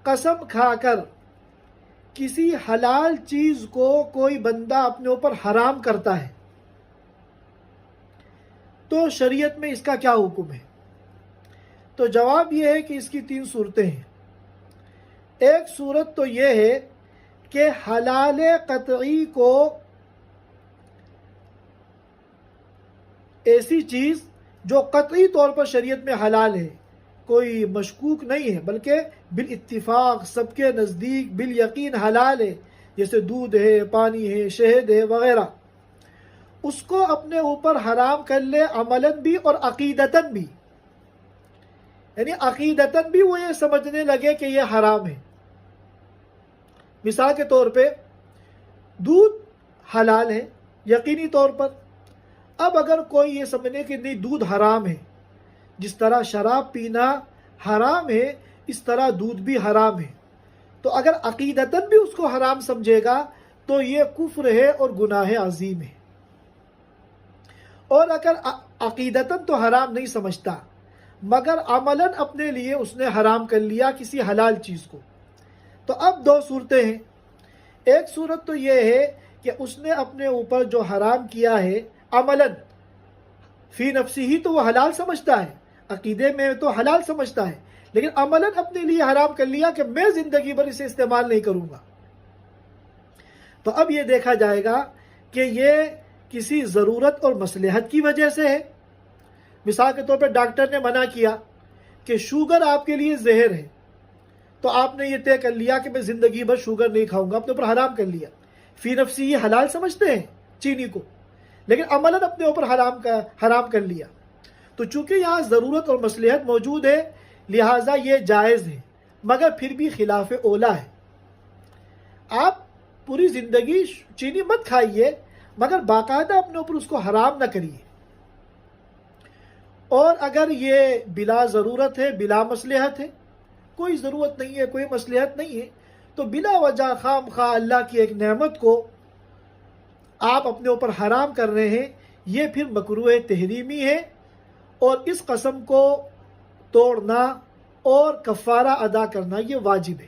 قسم کھا کر کسی حلال چیز کو کوئی بندہ اپنے اوپر حرام کرتا ہے تو شریعت میں اس کا کیا حکم ہے؟ تو جواب یہ ہے کہ اس کی 3 صورتیں ہیں۔ ایک صورت تو یہ ہے کہ حلال قطعی کو ایسی چیز جو قطعی طور پر شریعت میں حلال ہے، کوئی مشکوک نہیں ہے بلکہ بالاتفاق سب کے نزدیک بالیقین حلال ہے، جیسے دودھ ہے، پانی ہے، شہد ہے وغیرہ، اس کو اپنے اوپر حرام کر لے عملاً بھی اور عقیدتاً بھی، یعنی عقیدتاً بھی وہ یہ سمجھنے لگے کہ یہ حرام ہے۔ مثال کے طور پہ دودھ حلال ہے یقینی طور پر، اب اگر کوئی یہ سمجھے کہ نہیں دودھ حرام ہے، جس طرح شراب پینا حرام ہے اس طرح دودھ بھی حرام ہے، تو اگر عقیدتاً بھی اس کو حرام سمجھے گا تو یہ کفر ہے اور گناہ عظیم ہے۔ اور اگر عقیدتاً تو حرام نہیں سمجھتا مگر عملاً اپنے لیے اس نے حرام کر لیا کسی حلال چیز کو، تو اب 2 صورتیں ہیں۔ ایک صورت تو یہ ہے کہ اس نے اپنے اوپر جو حرام کیا ہے عملاً فی نفسی ہی تو وہ حلال سمجھتا ہے، عقیدے میں تو حلال سمجھتا ہے، لیکن عملاً اپنے لیے حرام کر لیا کہ میں زندگی بھر اسے استعمال نہیں کروں گا، تو اب یہ دیکھا جائے گا کہ یہ کسی ضرورت اور مصلحت کی وجہ سے ہے۔ مثال کے طور پر ڈاکٹر نے منع کیا کہ شوگر آپ کے لیے زہر ہے، تو آپ نے یہ طے کر لیا کہ میں زندگی بھر شوگر نہیں کھاؤں گا، اپنے اوپر حرام کر لیا۔ فی نفسی یہ حلال سمجھتے ہیں چینی کو، لیکن عملاً اپنے اوپر حرام کر لیا، تو چونکہ یہاں ضرورت اور مصلحت موجود ہے لہٰذا یہ جائز ہے، مگر پھر بھی خلاف اولا ہے۔ آپ پوری زندگی چینی مت کھائیے مگر باقاعدہ اپنے اوپر اس کو حرام نہ کریے، اور اگر یہ بلا ضرورت ہے، بلا مصلحت ہے، کوئی ضرورت نہیں ہے، کوئی مصلحت نہیں ہے، تو بلا وجہ خام خواہ اللہ کی ایک نعمت کو آپ اپنے اوپر حرام کر رہے ہیں، یہ پھر مکروہ تحریمی ہے، اور اس قسم کو توڑنا اور کفارہ ادا کرنا یہ واجب ہے۔